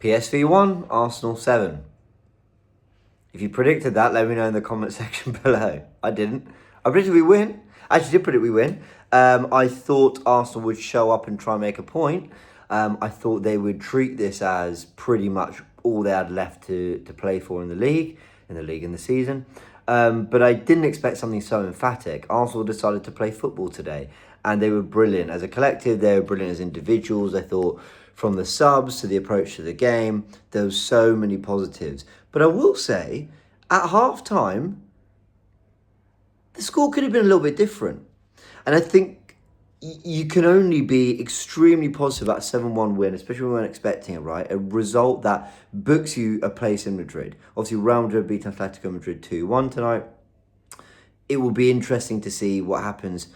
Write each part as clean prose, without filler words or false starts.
PSV 1, Arsenal 7. If you predicted that, let me know in the comment section below. I didn't. I predicted we win. I actually did predict we win. I thought Arsenal would show up and try and make a point. I thought they would treat this as pretty much all they had left to play for in the league in the season. But I didn't expect something so emphatic. Arsenal decided to play football today, and they were brilliant as a collective. They were brilliant as individuals. I thought from the subs to the approach to the game, there was so many positives. But I will say, at half-time, the score could have been a little bit different. And I think you can only be extremely positive about a 7-1 win, especially when we weren't expecting it, right? A result that books you a place in Madrid. Obviously, Real Madrid beat Atletico Madrid 2-1 tonight. It will be interesting to see what happens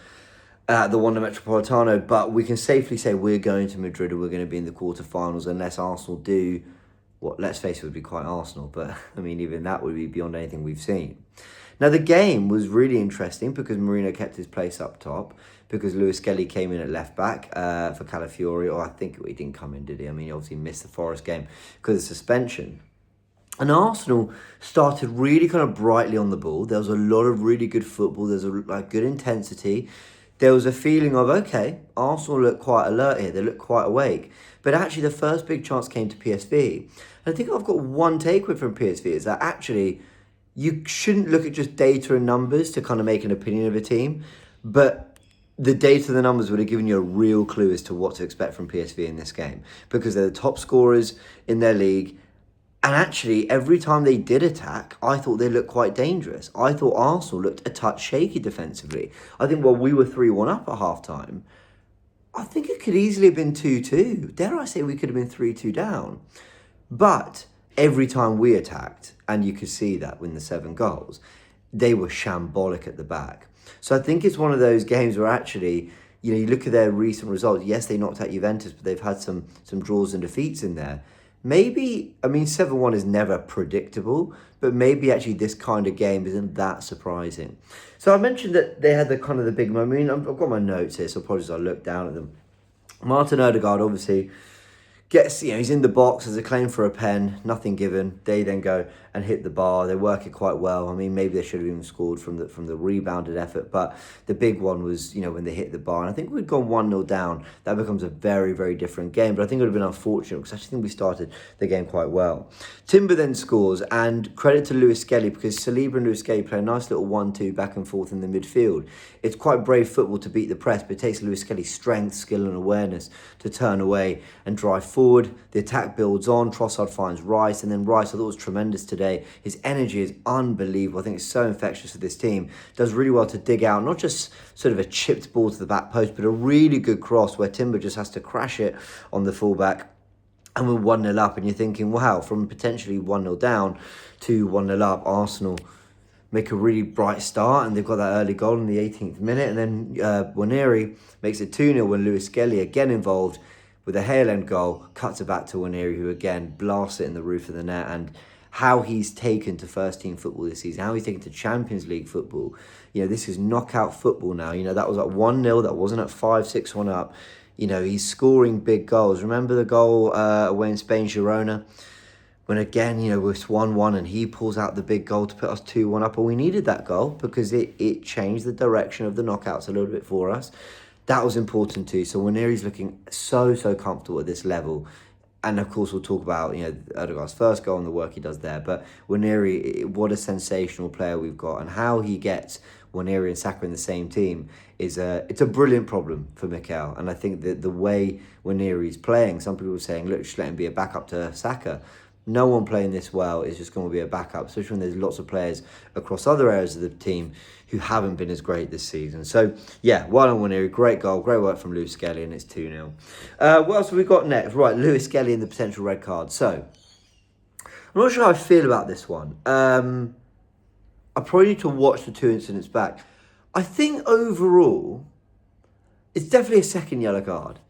at the Wanda Metropolitano, but we can safely say we're going to Madrid and we're going to be in the quarterfinals unless Arsenal do what, let's face it, would be quite Arsenal. But, I mean, even that would be beyond anything we've seen. Now, the game was really interesting because Merino kept his place up top, because Lewis Skelly came in at left-back for Calafiori, or I think he didn't come in, did he? I mean, he obviously missed the Forest game because of suspension. And Arsenal started really kind of brightly on the ball. There was a lot of really good football. There's good intensity. There was a feeling of, okay, Arsenal look quite alert here. They look quite awake. But actually, the first big chance came to PSV. And I think I've got one takeaway from PSV is that actually you shouldn't look at just data and numbers to kind of make an opinion of a team. But the data and the numbers would have given you a real clue as to what to expect from PSV in this game. Because they're the top scorers in their league. And actually, every time they did attack, I thought they looked quite dangerous. I thought Arsenal looked a touch shaky defensively. I think while we were 3-1 up at half-time, I think it could easily have been 2-2. Dare I say we could have been 3-2 down. But every time we attacked, and you could see that with the 7 goals, they were shambolic at the back. So I think it's one of those games where actually, you look at their recent results. Yes, they knocked out Juventus, but they've had some draws and defeats in there. Maybe, 7-1 is never predictable, but maybe actually this kind of game isn't that surprising. So I mentioned that they had the big moment. I've got my notes here, so apologies, I'll look down at them. Martin Odegaard obviously gets, he's in the box, there's a claim for a pen, nothing given. They then go and hit the bar. They work it quite well. Maybe they should have even scored from the rebounded effort, but the big one was, when they hit the bar. And I think we'd gone 1-0 down. That becomes a very, very different game. But I think it would have been unfortunate because I actually think we started the game quite well. Timber then scores, and credit to Lewis Skelly because Saliba and Lewis Skelly play a nice little 1-2 back and forth in the midfield. It's quite brave football to beat the press, but it takes Lewis Skelly's strength, skill and awareness to turn away and drive forward. The attack builds on. Trossard finds Rice, and then Rice, I thought, was tremendous today. His energy is unbelievable. I think it's so infectious with this team. Does really well to dig out, not just sort of a chipped ball to the back post, but a really good cross where Timber just has to crash it on the fullback. And we're 1-0 up, and you're thinking, wow, from potentially 1-0 down to 1-0 up, Arsenal make a really bright start, and they've got that early goal in the 18th minute. And then Nwaneri makes it 2-0 when Lewis Skelly, again involved, with a hail-end goal, cuts it back to Nwaneri, who again blasts it in the roof of the net. And how he's taken to first-team football this season, how he's taken to Champions League football. This is knockout football now. That was at 1-0, that wasn't at 5-6-1 up. He's scoring big goals. Remember the goal away in Spain, Girona? When again, we're 1-1 and he pulls out the big goal to put us 2-1 up. And we needed that goal because it changed the direction of the knockouts a little bit for us. That was important too. So Nwaneri's looking so comfortable at this level. And of course, we'll talk about, Odegaard's first goal and the work he does there. But Nwaneri, what a sensational player we've got. And how he gets Nwaneri and Saka in the same team it's a brilliant problem for Mikel. And I think that the way Nwaneri's playing, some people are saying, look, just let him be a backup to Saka. No one playing this well is just going to be a backup, especially when there's lots of players across other areas of the team who haven't been as great this season. So, yeah, well done, Nwaneri. Great goal. Great work from Lewis Skelly, and it's 2-0. What else have we got next? Right, Lewis Skelly and the potential red card. So, I'm not sure how I feel about this one. I probably need to watch the 2 incidents back. I think overall, it's definitely a second yellow card.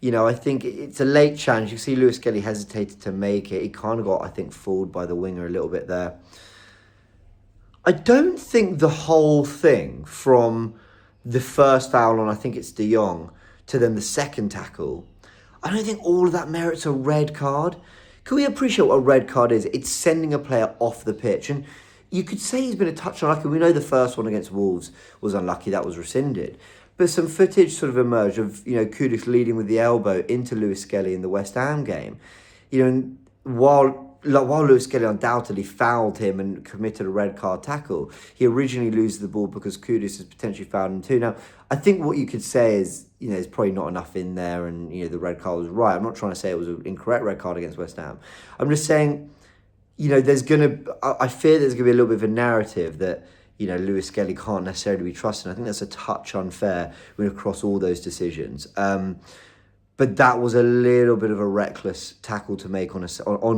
I think it's a late challenge. You see Lewis Skelly hesitated to make it. He kind of got, I think, fooled by the winger a little bit there. I don't think the whole thing from the first foul on, I think it's De Jong, to then the second tackle, I don't think all of that merits a red card. can we appreciate what a red card is? It's sending a player off the pitch. And you could say he's been a touch unlucky. We know the first one against Wolves was unlucky. That was rescinded. But some footage sort of emerged of, Kudus leading with the elbow into Lewis Skelly in the West Ham game. And while Lewis Skelly undoubtedly fouled him and committed a red card tackle, he originally loses the ball because Kudus has potentially fouled him too. Now, I think what you could say is, there's probably not enough in there and, the red card was right. I'm not trying to say it was an incorrect red card against West Ham. I'm just saying, I fear there's going to be a little bit of a narrative that, Lewis Skelly can't necessarily be trusted. I think that's a touch unfair across all those decisions. But that was a little bit of a reckless tackle to make on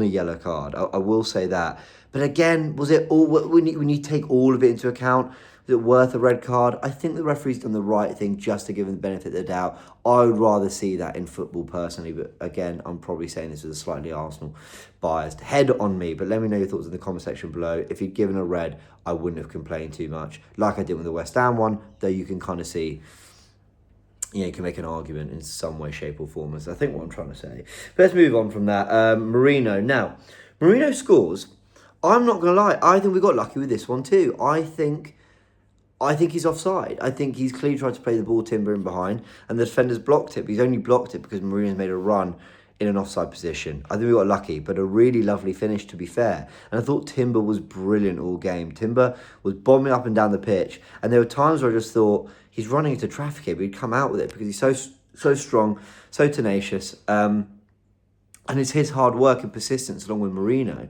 a yellow card. I will say that. But again, was it all when you take all of it into account? Was it worth a red card? I think the referee's done the right thing just to give him the benefit of the doubt. I would rather see that in football personally. But again, I'm probably saying this with a slightly Arsenal biased head on me. But let me know your thoughts in the comment section below. If you'd given a red, I wouldn't have complained too much, like I did with the West Ham one. Though you can kind of see, you can make an argument in some way, shape or form, as I think what I'm trying to say. But let's move on from that. Merino. Now, Merino scores. I'm not going to lie. I think we got lucky with this one too. I think he's offside. I think he's clearly tried to play the ball Timber in behind, and the defender's blocked it. But he's only blocked it because Merino's made a run in an offside position. I think we got lucky, but a really lovely finish, to be fair. And I thought Timber was brilliant all game. Timber was bombing up and down the pitch, and there were times where I just thought, he's running into traffic here, but he'd come out with it because he's so strong, so tenacious. And it's his hard work and persistence along with Merino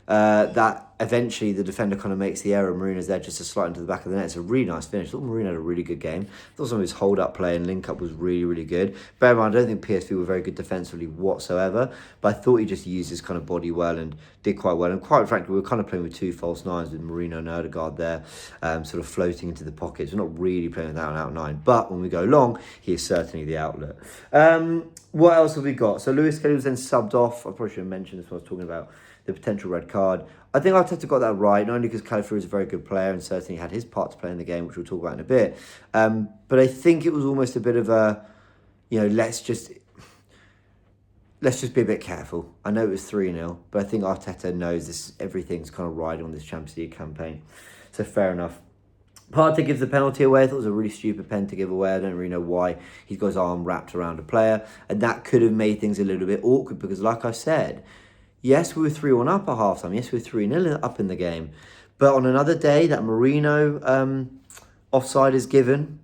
that eventually the defender kind of makes the error. Marino's there just to slide into the back of the net. It's a really nice finish. I thought Marino had a really good game. I thought some of his hold-up play and link-up was really, really good. Bear in mind, I don't think PSV were very good defensively whatsoever, but I thought he just used his kind of body well and did quite well. And quite frankly, we were kind of playing with two false nines with Merino and Odegaard there, sort of floating into the pockets. We're not really playing with an out nine, but when we go long, he is certainly the outlet. What else have we got? So Lewis Skelly was then subbed off. I probably should have mentioned this when I was talking about the potential red card. I think Arteta got that right, not only because Calafiori is a very good player and certainly had his part to play in the game, which we'll talk about in a bit, but I think it was almost a bit of a, let's just be a bit careful. I know it was 3-0, but I think Arteta knows everything's kind of riding on this Champions League campaign. So fair enough. Partey gives the penalty away. I thought it was a really stupid pen to give away. I don't really know why he's got his arm wrapped around a player. And that could have made things a little bit awkward because, like I said, yes, we were 3-1 up at half-time. Yes, we were 3-0 up in the game. But on another day, that Merino offside is given.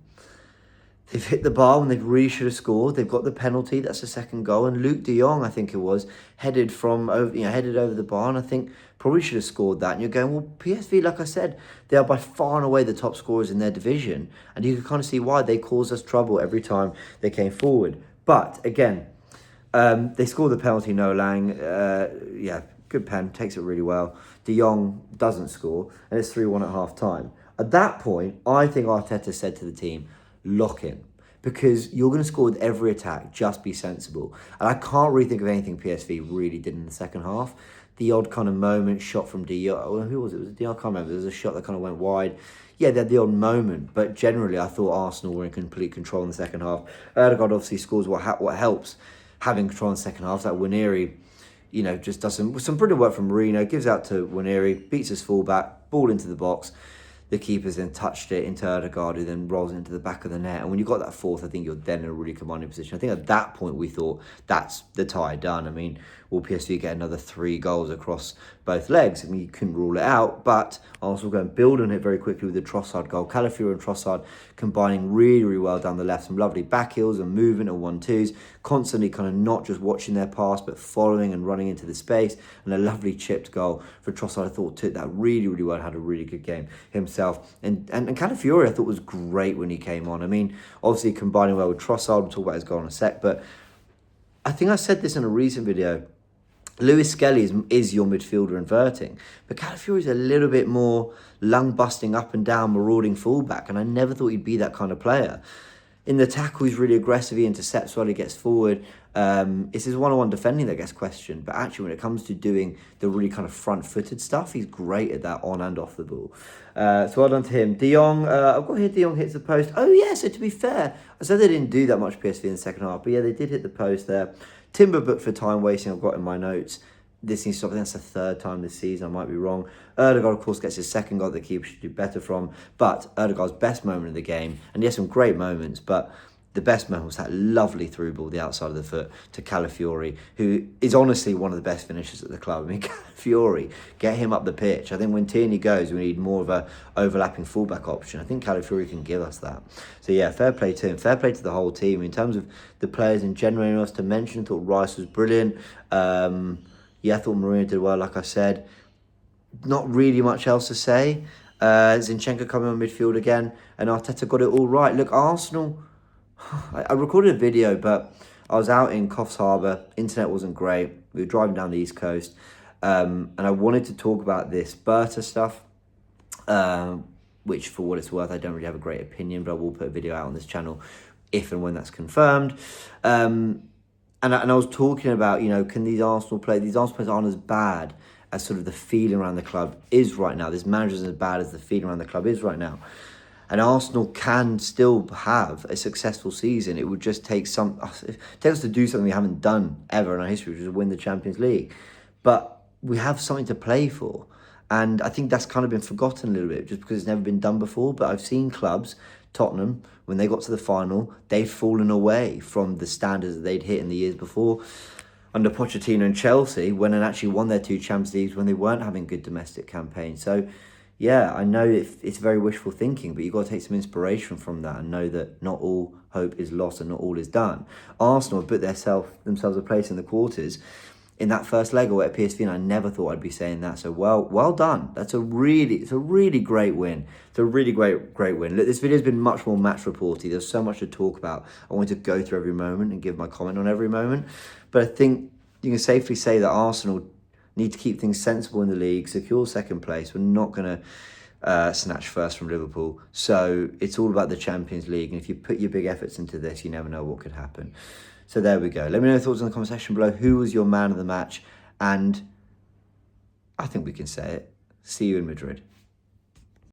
They've hit the bar when they really should have scored. They've got the penalty. That's the second goal. And Luke de Jong, I think it was, headed over the bar. And I think probably should have scored that. And you're going, well, PSV, like I said, they are by far and away the top scorers in their division. And you can kind of see why. They caused us trouble every time they came forward. But, again, they scored the penalty, No Lang. Good pen, takes it really well. De Jong doesn't score, and it's 3-1 at half-time. At that point, I think Arteta said to the team, lock in, because you're going to score with every attack, just be sensible. And I can't really think of anything PSV really did in the second half. The odd kind of moment, shot from De Jong, who was it? Was it De Jong? I can't remember. There was a shot that kind of went wide. Yeah, they had the odd moment, but generally I thought Arsenal were in complete control in the second half. Odegaard obviously scores what helps having control in the second half. That Nwaneri, just does some brilliant work from Merino, gives out to Nwaneri, beats his fullback, ball into the box. The keeper's then touched it into Odegaard, who then rolls into the back of the net. And when you got that fourth, I think you're then in a really commanding position. I think at that point we thought that's the tie done. I mean, will PSV get another 3 goals across both legs? I mean, you couldn't rule it out, but Arsenal go and build on it very quickly with the Trossard goal. Calafiori and Trossard combining really, really well down the left. Some lovely back heels and movement and 1-2s, constantly kind of not just watching their pass, but following and running into the space. And a lovely chipped goal for Trossard. I thought took that really, really well, had a really good game himself. And Calafiori, I thought, was great when he came on. I mean, obviously combining well with Trossard, we'll talk about his goal in a sec, but I think I said this in a recent video. Lewis Skelly is your midfielder inverting, but Calafiori's a little bit more lung-busting, up and down, marauding fullback, and I never thought he'd be that kind of player. In the tackle, he's really aggressive, he intercepts while he gets forward. It's his one-on-one defending that gets questioned, but actually when it comes to doing the really kind of front-footed stuff, he's great at that on and off the ball. So well done to him. De Jong, I've got here De Jong hits the post. Oh yeah, so to be fair, I said they didn't do that much PSV in the second half, but yeah, they did hit the post there. Timber booked for time wasting, I've got in my notes. this needs to stop. I think that's the third time this season. I might be wrong. Odegaard, of course, gets his second goal that the keeper should do better from. But Odegaard's best moment of the game, and he has some great moments, but the best moment was that lovely through ball, the outside of the foot, to Calafiori, who is honestly one of the best finishers at the club. I mean, Calafiori, get him up the pitch. I think when Tierney goes, we need more of a overlapping fullback option. I think Calafiori can give us that. So yeah, fair play to him. Fair play to the whole team. In terms of the players in general, anything else to mention? I thought Rice was brilliant. Yeah, I thought Merino did well, like I said. Not really much else to say. Zinchenko coming on midfield again, and Arteta got it all right. Look, Arsenal... I recorded a video, but I was out in Coffs Harbour. Internet wasn't great. We were driving down the East Coast. And I wanted to talk about this Berta stuff, which, for what it's worth, I don't really have a great opinion, but I will put a video out on this channel if and when that's confirmed. And I was talking about, can these Arsenal players aren't as bad as sort of the feeling around the club is right now. This manager's as bad as the feeling around the club is right now. And Arsenal can still have a successful season. It would just take us to do something we haven't done ever in our history, which is win the Champions League. But we have something to play for. And I think that's kind of been forgotten a little bit just because it's never been done before. But I've seen clubs, Tottenham, when they got to the final, they'd fallen away from the standards that they'd hit in the years before. Under Pochettino and Chelsea, when they actually won their 2 Champions Leagues when they weren't having good domestic campaigns. So, yeah, I know it's very wishful thinking, but you've got to take some inspiration from that and know that not all hope is lost and not all is done. Arsenal have put themselves a place in the quarters in that first leg away at PSV, and I never thought I'd be saying that. So well done. It's a really great win. It's a really great win. Look, this video's been much more match reporty. There's so much to talk about. I wanted to go through every moment and give my comment on every moment, but I think you can safely say that Arsenal need to keep things sensible in the league, secure second place. We're not going to snatch first from Liverpool. So it's all about the Champions League. And if you put your big efforts into this, you never know what could happen. So there we go. Let me know your thoughts in the comment section below. Who was your man of the match? And I think we can say it. See you in Madrid.